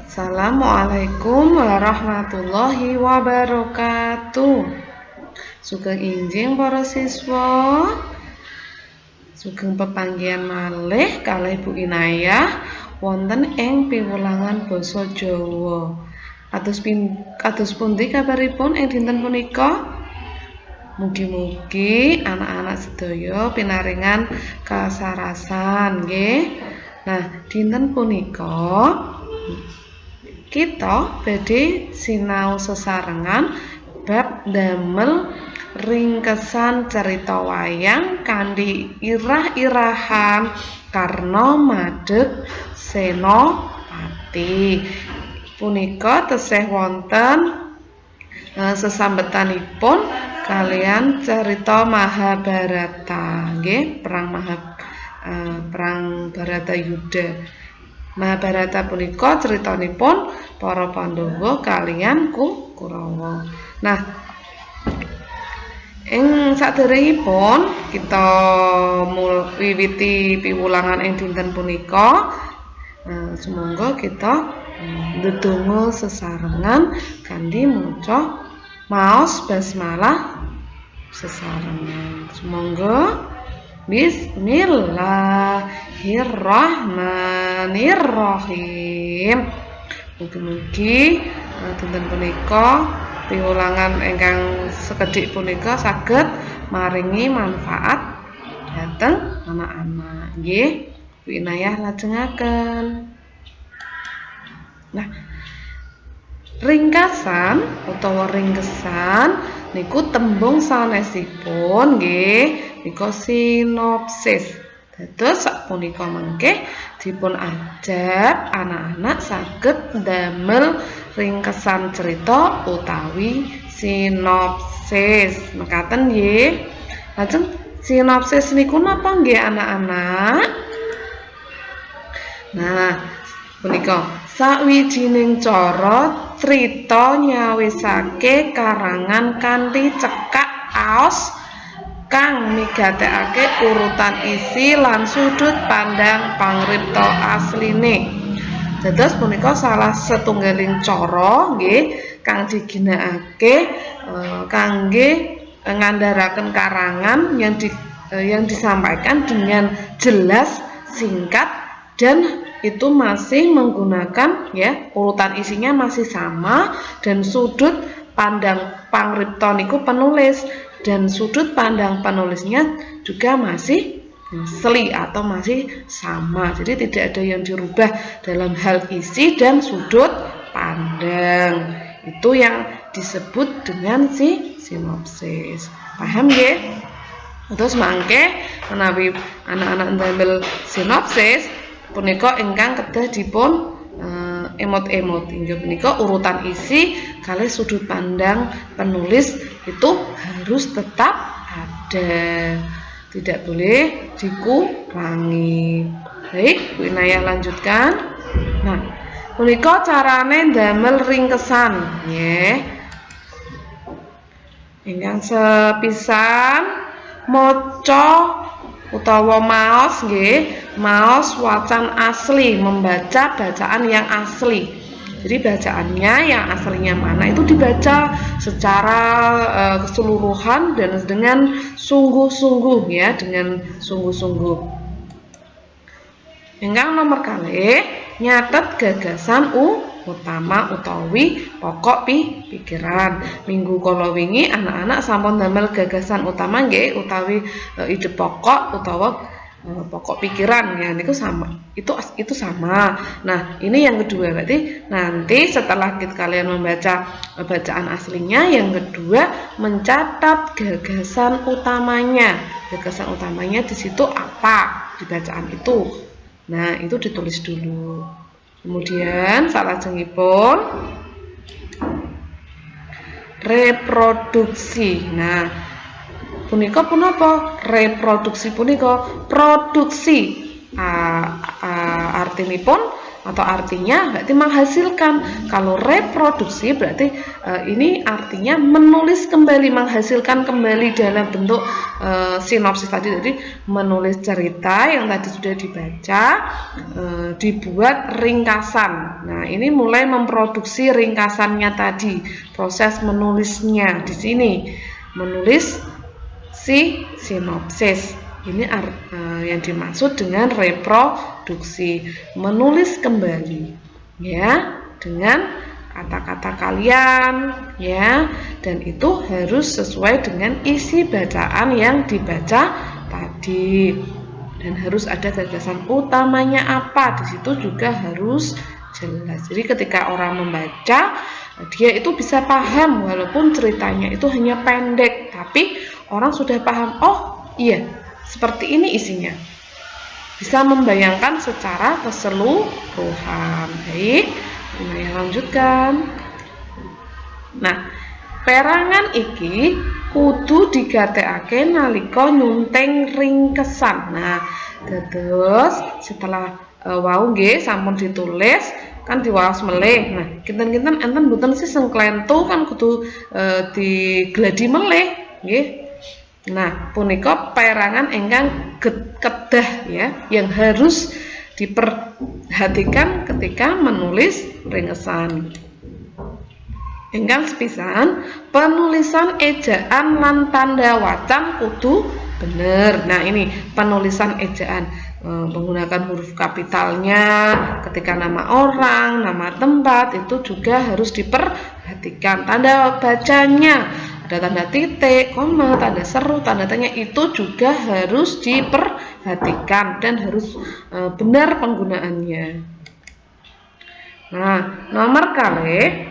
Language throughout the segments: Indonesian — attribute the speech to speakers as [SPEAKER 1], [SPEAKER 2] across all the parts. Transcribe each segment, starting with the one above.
[SPEAKER 1] Assalamualaikum warahmatullahi wabarakatuh. Sugeng injing para siswa. Sugeng pepanggihan malih kalih Bu Inayah wonten ing piwulangan basa Jawa. Kados pundi kabaripun ing dinten punika? Mugi-mugi anak-anak sedaya pinaringan kasarasan nggih. Nah, dinten punika kita badhe sinau sesarengan bab damel ringkesan cerita wayang kanthi irah-irahan Karna Madeg Senopati. Punika tesih wonten sesambetanipun kalian cerita Mahabharata nggih, perang Baratayuda. Mahabharata punika critanipun para Pandhawa kalian Kurawa. Nah, ing saderengipun kita wiwiti piwulangan ing dinten punika, sumangga kita ndedonga sesarengan kanthi maca maos basmalah sesarengan. Sumangga Bismillahirrahmanirrahim. Mugi-mugi dinten punika piwulangan ingkang sekedhik punika saged maringi manfaat dhateng anak-anak nggih. Bu Inayah lajengaken. Nah, ringkasan utawa ringkesan niku tembung sanesipun nggih nika sinopsis. Dados sapunika mengke dipun ajab anak-anak saged damel ringkesan cerita utawi sinopsis. Mekaten nggih. Lajeng sinopsis niku napa nggih anak-anak? Nah, punika sawijining cara crita nyawisake karangan kanthi cekak aos kang migatekake urutan isi lan sudut pandang pangripta asline. Dados punika salah setunggaling cara nggih kang diginakake kangge ngandharaken karangan yang disampaikan dengan jelas, singkat, dan itu masih menggunakan ya urutan isinya masih sama dan sudut pandang pangripta niku penulis dan sudut pandang penulisnya juga masih asli atau masih sama. Jadi tidak ada yang dirubah dalam hal isi dan sudut pandang. Itu yang disebut dengan sinopsis. Paham nggih? Terus mangke menawi anak-anak ndamel sinopsis punika ingkang kedah dipun emot-emot. Inggih punika urutan isi kalih sudut pandang penulis itu harus tetap ada. Tidak boleh dikurangi. Baik, Bu Inayah lanjutkan. Nah, punika carane ndamel ringkesan nggih. Ingkang sepisan maca utawa maos nggih, maos wacan asli, membaca bacaan yang asli. Jadi bacaannya yang aslinya mana itu dibaca secara keseluruhan dan dengan sungguh-sungguh ya, dengan sungguh-sungguh. Ingkang nomor kalih nyatet gagasan utama utawi pokok pikiran. Minggu kala wingi anak-anak sampun damel gagasan utama nggih utawi ide pokok utawa pokok pikiran ya niku sama. Itu sama. Nah, ini yang kedua berarti nanti setelah kalian membaca bacaan aslinya, yang kedua mencatat gagasan utamanya. Gagasan utamanya di situ apa di bacaan itu. Nah, itu ditulis dulu. Kemudian salajengipun reproduksi. Nah, punika punapa? Reproduksi punika produksi. Artinipun atau artinya berarti menghasilkan. Kalau reproduksi berarti ini artinya menulis kembali, menghasilkan kembali dalam bentuk sinopsis tadi. Jadi menulis cerita yang tadi sudah dibaca, dibuat ringkasan. Nah, ini mulai memproduksi ringkasannya tadi, proses menulisnya di sini, menulis si sinopsis. Ini yang dimaksud dengan reproduksi, menulis kembali, ya, dengan kata-kata kalian, ya, dan itu harus sesuai dengan isi bacaan yang dibaca tadi, dan harus ada gagasan utamanya apa, di situ juga harus jelas. Jadi ketika orang membaca, dia itu bisa paham walaupun ceritanya itu hanya pendek, tapi orang sudah paham, oh iya, seperti ini isinya, bisa membayangkan secara keseluruhan. Baik, kita lanjutkan. Nah, perangan iki kudu digatekake nalika nyunting ringkesan. Nah, terus setelah wau nggih sampun ditulis kan diwaos melih. Nah, kinten-kinten enten mboten sih sing klentu kan kudu digladi melih nggih. Nah, punika perangan ingkang kedah, ya, yang harus diperhatikan ketika menulis ringkesan. Ingkang sepisan, penulisan ejaan lan tanda wacan kudu bener. Nah, ini penulisan ejaan, menggunakan huruf kapitalnya ketika nama orang, nama tempat, itu juga harus diperhatikan. Tanda bacanya, ada tanda titik, koma, tanda seru, tanda tanya, itu juga harus diperhatikan dan harus benar penggunaannya. Nah, nomor kalih,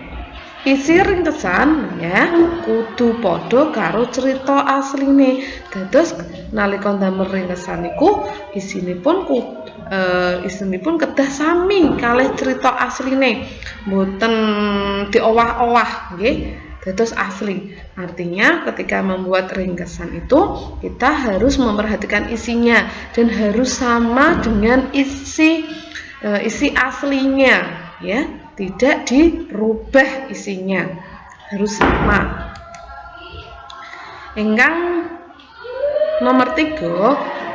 [SPEAKER 1] isi ringkesan, ya, kudu padha karo cerita asline. Dados nalika damel ringkesan niku isinipun kedah sami kalih cerita asline, mboten diowah-owah nggih. Dados asli. Artinya ketika membuat ringkesan itu kita harus memperhatikan isinya dan harus sama dengan isi aslinya, ya, tidak dirubah isinya, harus sama. Ingkang nomor 3,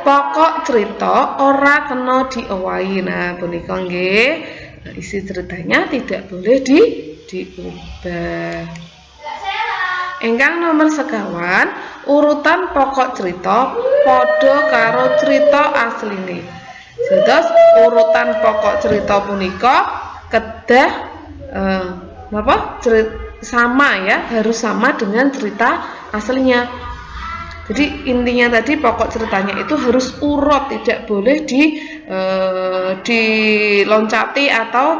[SPEAKER 1] pokok cerita ora kena diowahi. Nah, punika nggih, isi ceritanya tidak boleh diubah. Ingkang nomor 5, urutan pokok cerita padha karo cerita asline. Dados urutan pokok cerita punika kedah sama, ya, harus sama dengan cerita aslinya. Jadi intinya tadi pokok ceritanya itu harus urut, tidak boleh diloncati atau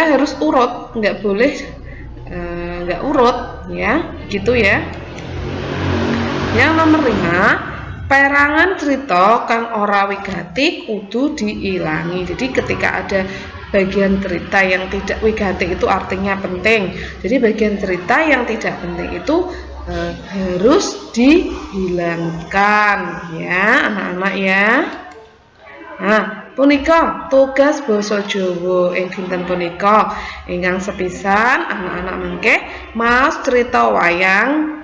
[SPEAKER 1] harus urut, nggak boleh nggak urut, ya, gitu ya. Yang nomor 5, perangan cerita kang ora wigati kudu diilangi. Jadi ketika ada bagian cerita yang tidak wigati itu artinya penting. Jadi bagian cerita yang tidak penting itu harus dihilangkan, ya, anak-anak, ya. Nah, punika tugas basa Jawa ing dinten punika. Ingkang sepisan anak-anak mengke maos cerita wayang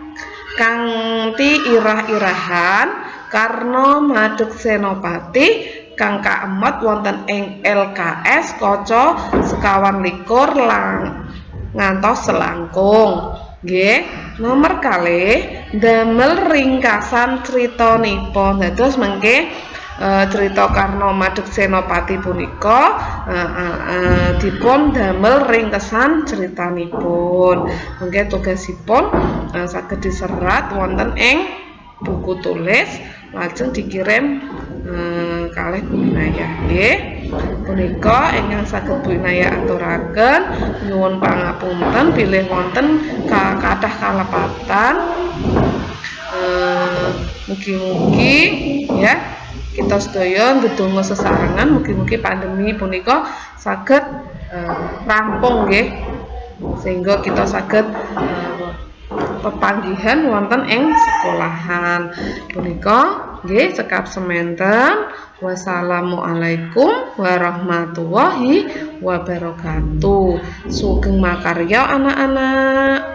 [SPEAKER 1] kanthi irah-irahan Karna Madeg Senopati kang kaemot wonten ing LKS kaca 21 ngantos selangkung. Nggih, nomor kalih damel ringkasan critanipun. Dados mengke cerita Karna Madeg Senopati punika dipun damel ringkesan critanipun. Mengke tugasipun saged diserat wonten ing buku tulis lajeng dikirim kalih Bu Inayah. Nggih, punika ingkang saged Bu Inayah aturaken nyuwun pangapunten bilih wonten kathah kalepatan. Mugi-mugi, ya, kita sedaya ndedonga sesarengan mugi-mugi pandemi punika saged rampung nggih, sehingga kita saged pepanggihan wonten ing sekolahan punika. Nggih, cekap semanten. Wassalamualaikum warahmatullahi wabarakatuh. Sugeng makarya anak-anak.